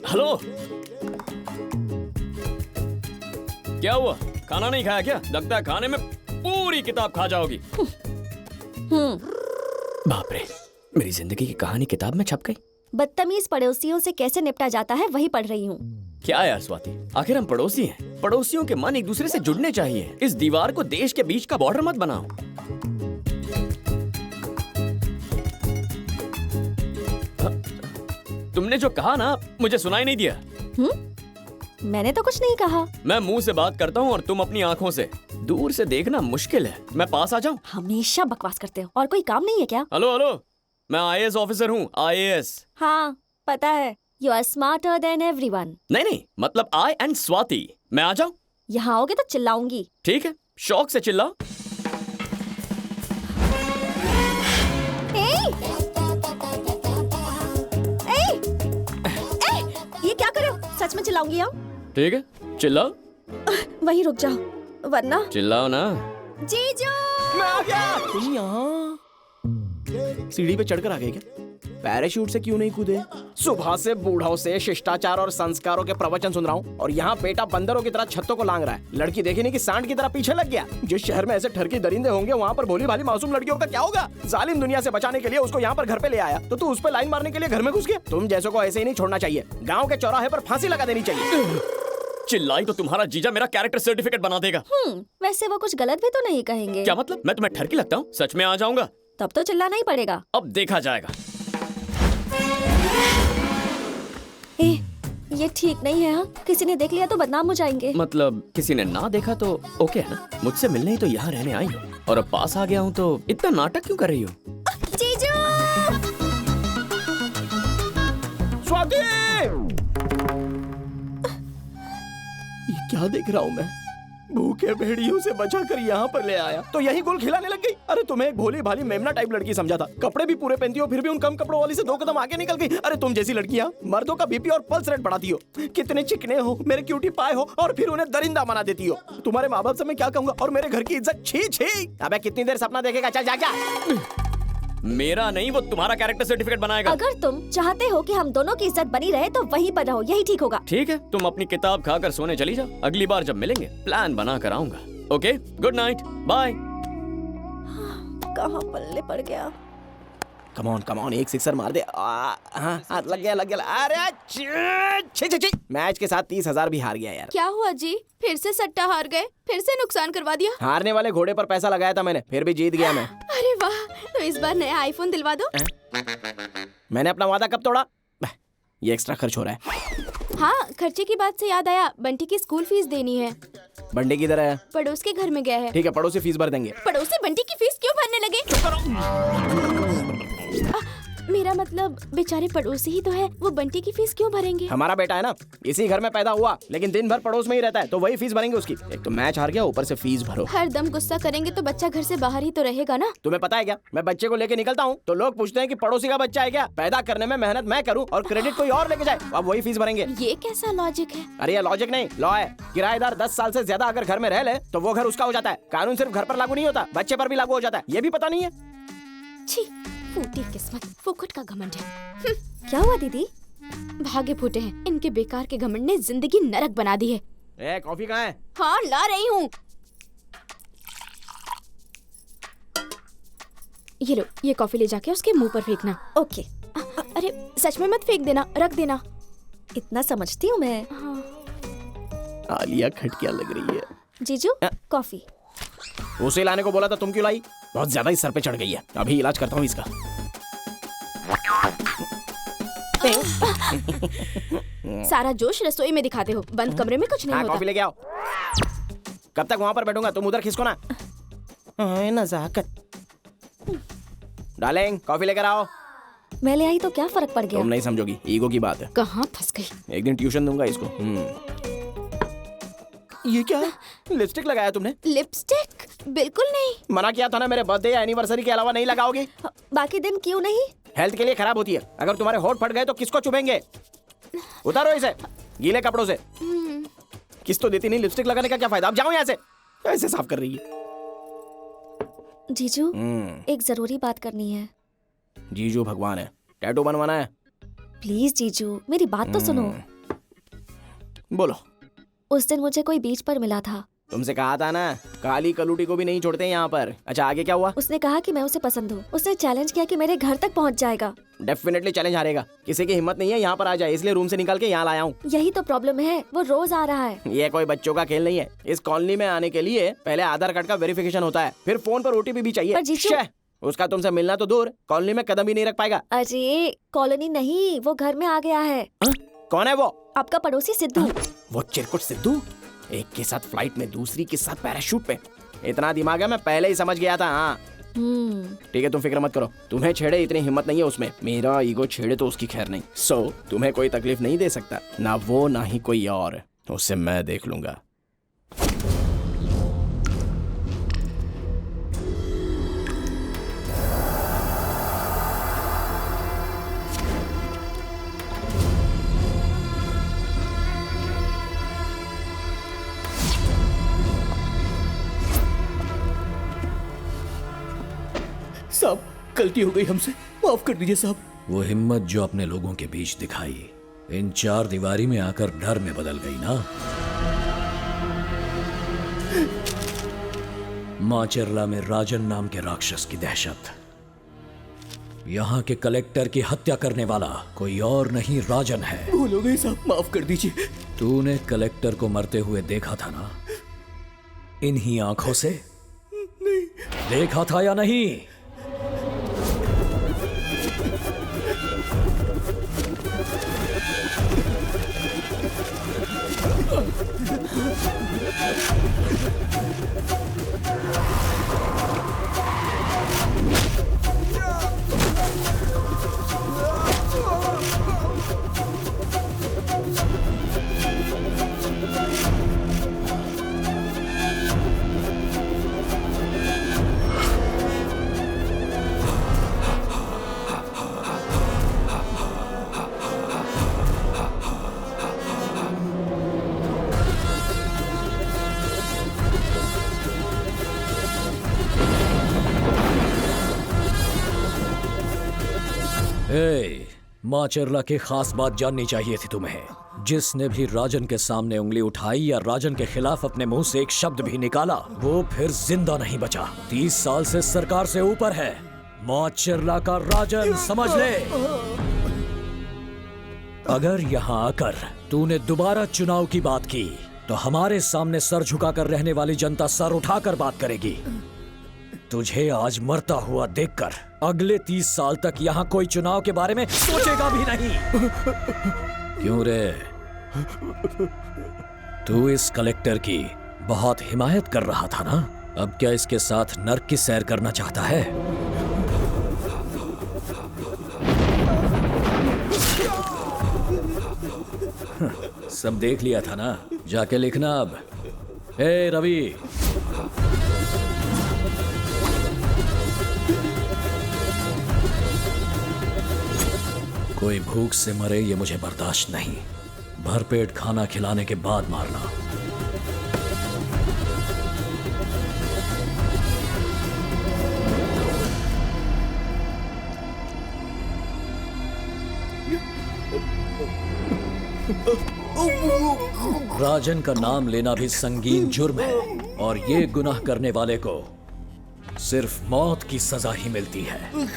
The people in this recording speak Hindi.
हेलो, क्या हुआ? खाना नहीं खाया क्या? लगता है खाने में पूरी किताब खा जाओगी। बाप रे, मेरी जिंदगी की कहानी किताब में छप गई। बदतमीज पड़ोसियों से कैसे निपटा जाता है वही पढ़ रही हूँ। क्या यार स्वाति, आखिर हम पड़ोसी हैं। पड़ोसियों के मन एक दूसरे से जुड़ने चाहिए। इस दीवार को देश के बीच का बॉर्डर मत बनाओ। तुमने जो कहा ना, मुझे सुनाई नहीं दिया। मैंने तो कुछ नहीं कहा। मैं मुंह से बात करता हूँ और तुम अपनी आँखों से। दूर से देखना मुश्किल है। मैं पास आ जाऊँ? हमेशा बकवास करते हो। और कोई काम नहीं है क्या? हेलो हेलो, मैं आईएएस ऑफिसर हूँ, आईएएस। हाँ पता है। You are smarter than everyone. नहीं नहीं, मतलब आई एंड स्वाति। मैं आ जाऊँ? यहाँ आओगे तो चिल्लाऊंगी। ठीक है, शौक से चिल्लाओ। ये क्या कर रहे हो? सच में चिल्लाऊंगी हम। ठीक है, चिल्लाओ। वहीं रुक जाओ वरना। चिल्लाओ ना। जीजू! मैं आ गया। तुम यहाँ सीढ़ी पे चढ़कर आ गए क्या? पैराशूट से क्यों नहीं कूदे? सुबह से बूढ़ों से शिष्टाचार और संस्कारों के प्रवचन सुन रहा हूँ और यहाँ बेटा बंदरों की तरह छत्तों को लांग रहा है। लड़की देखी नहीं कि सांड की तरह पीछे लग गया। जिस शहर में ऐसे ठरकी दरिंदे होंगे वहाँ पर भोली भाली मासूम लड़कियों का क्या होगा? जालिम दुनिया से बचाने के लिए उसको यहाँ पर घर पे ले आया तो तू उस पर लाइन मारने के लिए घर में घुस गया। तुम जैसों को ऐसे ही नहीं छोड़ना चाहिए। गाँव के चौराहे पर फांसी लगा देनी चाहिए। चिल्लाई तो तुम्हारा जीजा मेरा कैरेक्टर सर्टिफिकेट बना देगा। वैसे वो कुछ गलत भी तो नहीं कहेंगे। क्या मतलब? मैं तुम्हें ठरकी लगता हूँ? सच में आ जाऊंगा। तब तो चिल्लाना ही पड़ेगा। अब देखा जाएगा। ये ठीक नहीं है। हाँ, किसी ने देख लिया तो बदनाम हो जाएंगे। मतलब किसी ने ना देखा तो ओके है ना? मुझसे मिलने ही तो यहाँ रहने आई हो और अब पास आ गया हूँ तो इतना नाटक क्यों कर रही हो? जीजू! स्वाति! ये क्या देख रहा हूँ मैं? भूखे भेड़ियों से बचाकर यहाँ पर ले आया तो यही गुल खिलाने लग गई। अरे तुम्हें एक भोली भाली मेमना टाइप लड़की समझा था। कपड़े भी पूरे पहनती हो फिर भी उन कम कपड़ों वाली से 2 कदम आगे निकल गई। अरे तुम जैसी लड़कियाँ मर्दों का बीपी और पल्स रेट बढ़ाती हो। कितने चिकने हो, मेरे क्यूटी पाए हो और फिर उन्हें दरिंदा बना देती हो। तुम्हारे माँ बाप से मैं क्या कहूँगा? और मेरे घर की इज्जत छी छी। अबे कितनी देर सपना देखेगा? चल जा जा। मेरा नहीं, वो तुम्हारा कैरेक्टर सर्टिफिकेट बनाएगा। अगर तुम चाहते हो कि हम दोनों की इज्जत बनी रहे तो वहीं पर रहो, यही ठीक होगा। ठीक है, तुम अपनी किताब खाकर सोने चली जाओ। अगली बार जब मिलेंगे प्लान बना कर आऊंगा। Okay, good night, bye. कहाँ पल्ले पड़ गया? कम ऑन, एक सिक्सर मार दे। हाँ, लग गया। अरे छी। मैच के साथ 30,000 भी हार गया यार। क्या हुआ जी? फिर से सट्टा हार गए? फिर से नुकसान करवा दिया? हारने वाले घोड़े पर पैसा लगाया था मैंने, फिर भी जीत गया मैं। अरे वाह, तो इस बार नया आईफोन दिलवा दो। मैंने अपना वादा कब तोड़ा? ये एक्स्ट्रा खर्च हो रहा है। हाँ, खर्चे की बात से याद आया, बंटी की स्कूल फीस देनी है। बंटी किधर है? पड़ोस के घर में गया है। ठीक है, पड़ोसी फीस भर देंगे। पड़ोसी बंटी की फीस क्यों भरने लगे? मेरा मतलब बेचारे पड़ोसी ही तो है, वो बंटी की फीस क्यों भरेंगे? हमारा बेटा है ना, इसी घर में पैदा हुआ लेकिन दिन भर पड़ोस में ही रहता है तो वही फीस भरेंगे उसकी। एक तो मैच हार गया, ऊपर से फीस भरो। हर दम गुस्सा करेंगे तो बच्चा घर से बाहर ही तो रहेगा ना। तुम्हें पता है क्या, मैं बच्चे को लेके निकलता हूँ तो लोग पूछते हैं कि पड़ोसी का बच्चा है क्या? पैदा करने में मेहनत मैं करूँ और क्रेडिट कोई और लेके जाए, अब वही फीस भरेंगे। ये कैसा लॉजिक है? अरे ये लॉजिक नहीं, लॉ है। किराएदार 10 साल से ज्यादा अगर घर में रह ले तो वो घर उसका हो जाता है। कानून सिर्फ घर पर लागू नहीं होता, बच्चे पर भी लागू हो जाता है। ये भी पता नहीं है? छी, फूटी किस्मत, फुकट का घमंड है। क्या हुआ दीदी? भागे फूटे हैं, इनके बेकार के घमंड ने जिंदगी नरक बना दी है। कॉफी कहाँ है? हाँ, ला रही हूँ। ये लो, ये कॉफी ले जाके उसके मुंह पर फेंकना। ओके। अरे सच में मत फेंक देना, रख देना। इतना समझती हूँ मैं। हाँ। आलिया खटकिया लग रही है। जीजू, कॉफी। उसे लाने को बोला था, तुम क्यों लाई? बहुत ज्यादा ही सर पे चढ़ गई है, अभी इलाज करता हूँ इसका। सारा जोश रसोई में दिखाते हो, बंद कमरे में कुछ नहीं होता। कॉफी लेके आओ। कब तक वहाँ पर बैठूंगा? तुम उधर खिसको ना। नजाकत। डार्लिंग, कॉफी लेकर आओ। मैं ले आई तो क्या फर्क पड़ गया? तुम नहीं समझोगी, ईगो की बात है। कहाँ फंस गई? एक दिन ट्यूशन दूंगा इसको। ये क्या है? लिपस्टिक लगाया तुमने? लिपस्टिक? बिल्कुल नहीं। मना किया था ना, मेरे बर्थडे या एनिवर्सरी के अलावा नहीं लगाओगी। बाकी दिन क्यों नहीं? हेल्थ के लिए खराब होती है। अगर तुम्हारे होठ फट गए तो किसको चुभेंगे? उतारो इसे गीले कपड़ों से। किस तो देती नहीं, लिपस्टिक लगाने का क्या फायदा? अब जाओ यहाँ से। ऐसे साफ कर रही है। जीजू, एक जरूरी बात करनी है। जीजू भगवान है। टैटू बनवाना है? प्लीज जीजू, मेरी बात तो सुनो। बोलो। उस दिन मुझे कोई बीच पर मिला था। तुमसे कहा था ना, काली कलूटी को भी नहीं छोड़ते यहाँ पर। अच्छा, आगे क्या हुआ? उसने कहा कि मैं उसे पसंद हूँ। उसने चैलेंज किया कि मेरे घर तक पहुँच जाएगा। डेफिनेटली चैलेंज हारेगा। किसी की हिम्मत नहीं है यहाँ पर आ जाए, इसलिए रूम से निकाल के यहाँ लाया हूँ। यही तो प्रॉब्लम है, वो रोज आ रहा है। ये कोई बच्चों का खेल नहीं है। इस कॉलोनी में आने के लिए पहले आधार कार्ड का वेरिफिकेशन होता है, फिर फोन पर OTP भी चाहिए। पर जीजू- शे, उसका तुमसे मिलना तो दूर, कॉलोनी में कदम ही नहीं रख पाएगा। अरे कॉलोनी नहीं, वो घर में आ गया है। हा? कौन है वो? आपका पड़ोसी सिद्धू। वो चिरकुट सिद्धू, एक के साथ फ्लाइट में, दूसरी के साथ पैराशूट पे। इतना दिमाग है, मैं पहले ही समझ गया था। हाँ ठीक है, तुम फिक्र मत करो। तुम्हें छेड़े इतनी हिम्मत नहीं है उसमें। मेरा ईगो छेड़े तो उसकी खैर नहीं। सो तुम्हें कोई तकलीफ नहीं दे सकता, ना वो ना ही कोई और। उससे मैं देख लूंगा। साहब, गलती हो गई हमसे, माफ कर दीजिए साहब। वो हिम्मत जो अपने लोगों के बीच दिखाई, इन चार दीवारी में आकर डर में बदल गई ना। माचेरला में राजन नाम के राक्षस की दहशत, यहाँ के कलेक्टर की हत्या करने वाला कोई और नहीं राजन है। भूल हो गई साहब, माफ कर दीजिए। तूने कलेक्टर को मरते हुए देखा था ना, इन्हीं आंखों से? नहीं। देखा था या नहीं? माचेरला की खास बात जाननी चाहिए थी तुम्हें। जिसने भी राजन के सामने उंगली उठाई या राजन के खिलाफ अपने मुंह से एक शब्द भी निकाला, वो फिर जिंदा नहीं बचा। 30 साल से सरकार से ऊपर है माचेरला का राजन, समझ ले। अगर यहाँ आकर तूने दोबारा चुनाव की बात की तो हमारे सामने सर झुकाकर रहने वाली जनता सर उठाकर बात करेगी। तुझे आज मरता हुआ देखकर अगले 30 साल तक यहाँ कोई चुनाव के बारे में सोचेगा भी नहीं। क्यों रे? तू इस कलेक्टर की बहुत हिमायत कर रहा था ना? अब क्या इसके साथ नर्क की सैर करना चाहता है? सब देख लिया था ना, जाके लिखना अब। ए रवि, कोई भूख से मरे ये मुझे बर्दाश्त नहीं। भरपेट खाना खिलाने के बाद मारना। राजन का नाम लेना भी संगीन जुर्म है और ये गुनाह करने वाले को सिर्फ मौत की सजा ही मिलती है।